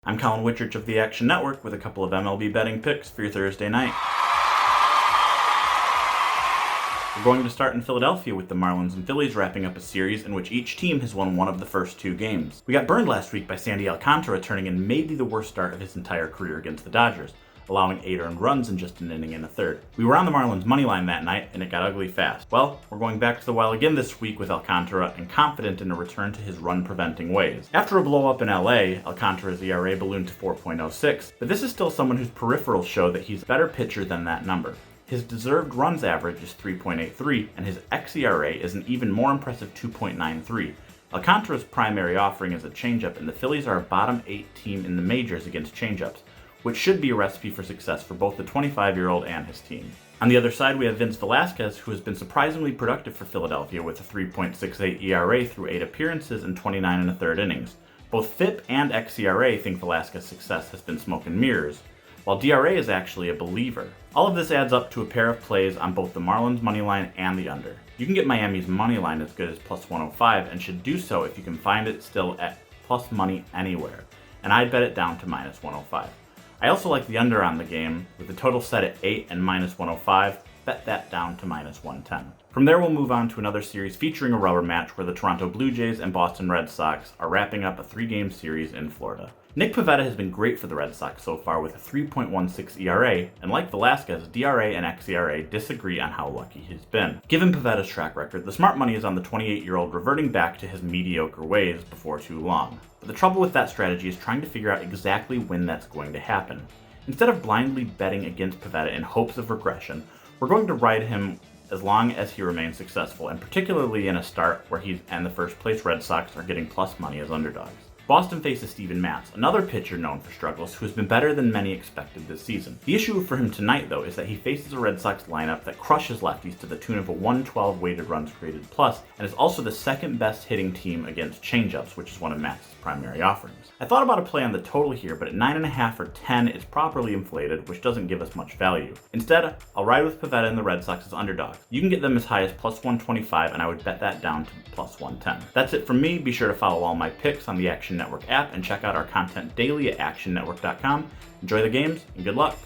I'm Colin Whitchurch of the Action Network with a couple of MLB betting picks for your Thursday night. We're going to start in Philadelphia with the Marlins and Phillies wrapping up a series in which each team has won one of the first two games. We got burned last week by Sandy Alcantara turning in maybe the worst start of his entire career against the Dodgers, allowing 8 earned runs in just an inning and a third. We were on the Marlins money line that night, and it got ugly fast. Well, we're going back to the well again this week with Alcantara and confident in a return to his run-preventing ways. After a blow-up in LA, Alcantara's ERA ballooned to 4.06, but this is still someone whose peripherals show that he's a better pitcher than that number. His deserved runs average is 3.83, and his xERA is an even more impressive 2.93. Alcantara's primary offering is a changeup, and the Phillies are a bottom 8 team in the majors against changeups, which should be a recipe for success for both the 25-year-old and his team. On the other side, we have Vince Velasquez, who has been surprisingly productive for Philadelphia with a 3.68 ERA through 8 appearances and 29 and a third innings. Both FIP and xERA think Velasquez's success has been smoke and mirrors, while DRA is actually a believer. All of this adds up to a pair of plays on both the Marlins moneyline and the under. You can get Miami's moneyline as good as plus 105 and should do so if you can find it still at plus money anywhere, and I'd bet it down to minus 105. I also like the under on the game, with the total set at 8 and minus 105, bet that down to minus 110. From there we'll move on to another series featuring a rubber match where the Toronto Blue Jays and Boston Red Sox are wrapping up a 3-game series in Florida. Nick Pivetta has been great for the Red Sox so far with a 3.16 ERA, and like Velasquez, DRA and xERA disagree on how lucky he's been. Given Pivetta's track record, the smart money is on the 28-year-old reverting back to his mediocre ways before too long. But the trouble with that strategy is trying to figure out exactly when that's going to happen. Instead of blindly betting against Pivetta in hopes of regression, we're going to ride him as long as he remains successful, and particularly in a start where he and the first place Red Sox are getting plus money as underdogs. Boston faces Steven Matz, another pitcher known for struggles, who has been better than many expected this season. The issue for him tonight, though, is that he faces a Red Sox lineup that crushes lefties to the tune of a 112 weighted runs created plus, and is also the second best hitting team against changeups, which is one of Matz's primary offerings. I thought about a play on the total here, but at 9.5 or 10 it's properly inflated, which doesn't give us much value. Instead, I'll ride with Pivetta and the Red Sox as underdogs. You can get them as high as plus 125, and I would bet that down to plus 110. That's it from me. Be sure to follow all my picks on the Action Network app and check out our content daily at actionnetwork.com. Enjoy the games and good luck.